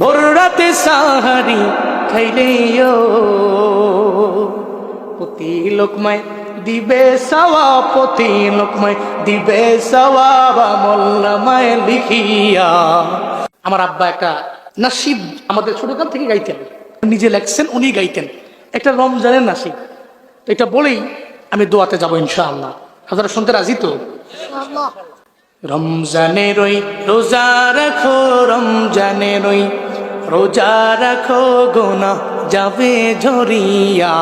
ভোর রাতে সাহারি খাইলেও প্রতি লোকমায় দিবে সওয়াব, প্রতি লোকমায় দিবে সওয়াব আমল নামায় লিখিয়া। আমার আব্বা একটা নাসিব আমাদের ছোটকাল থেকে গাইতেন, নিজে লেখছেন, উনি গাইতেন, একটা রমজানের নাসিব। এটা বলেই আমি দোয়াতে যাবো ইনশাআল্লাহ। আপনারা শুনতে রাজি তো? রমজানের ওই রোজা রাখো, রমজানের ওই রোজা রাখো, গুনাহ যাবে ঝরিয়া।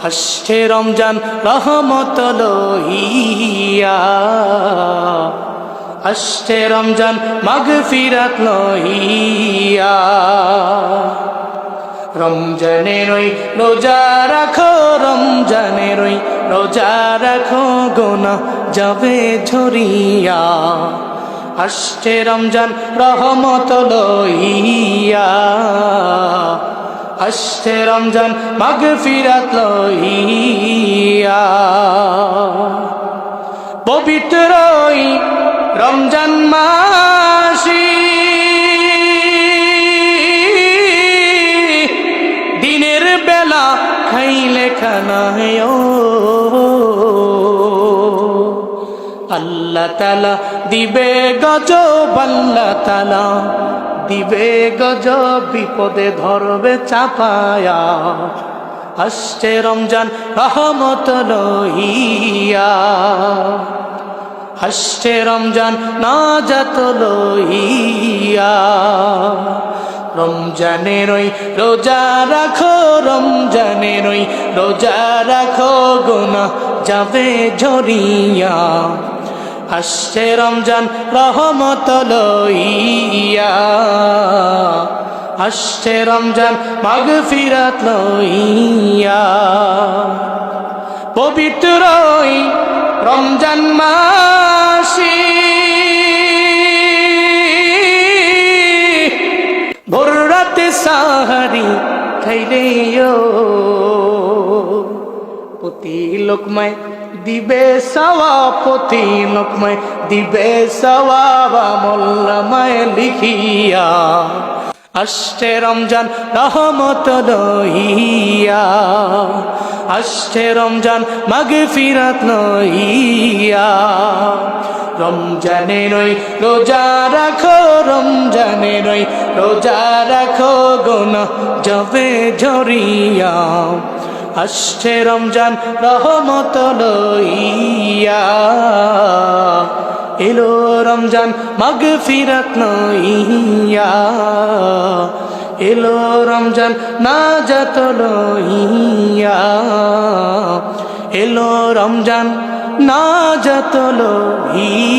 আসছে রমজান রহমত লইয়া, আসছে রমজান মাগফিরাত লইয়া। রমজানের ওই রোজা রাখো, রমজানের ওই রোজা রাখো, গুনাহ যাবে ঝরিয়া। আসছে রমজান রহমত লইয়া, আসছে রমজান মাগফিরাত লইয়া। পবিত্র রমজান মাসে দিনের বেলা খাইলে খানায় আল্লাহ তাআলা দিবে গজব, আল্লাহ তাআলা দিবে গজব, বিপদে ধরবে চাপায়া। আসছে রমজান রহমত লইয়া, আসছে রমজান নাজাত লইয়া। রমজানের ওই রোজা রাখো, রমজানের ওই রোজা রাখো, গুনাহ যাবে ঝরিয়া। আসছে রমজান রহমত লইয়া, আসছে রমজান মাগফিরাত লইয়া। পবিত্র রমজান মাসে ভোর রাতে সাহারি খাইলেও প্রতি লোকমায় দিবে সওয়াব, প্রতি লোকমায় দিবে সওয়াব আমল নামায় লিখিয়া। আসছে রমজান রহমত লইয়া, আসছে রমজান মাগফিরাত লইয়া। রমজানের ওই রোজা রাখো, রমজানের ওই রোজা রাখো, গুনাহ যাবে ঝরিয়া। আসছে রমজান রহমত লইয়া, এলো রমজান মাগফিরাত লইয়া, এলো রমজান নাজাত লইয়া, এলো রমজান নাজাত লইয়া।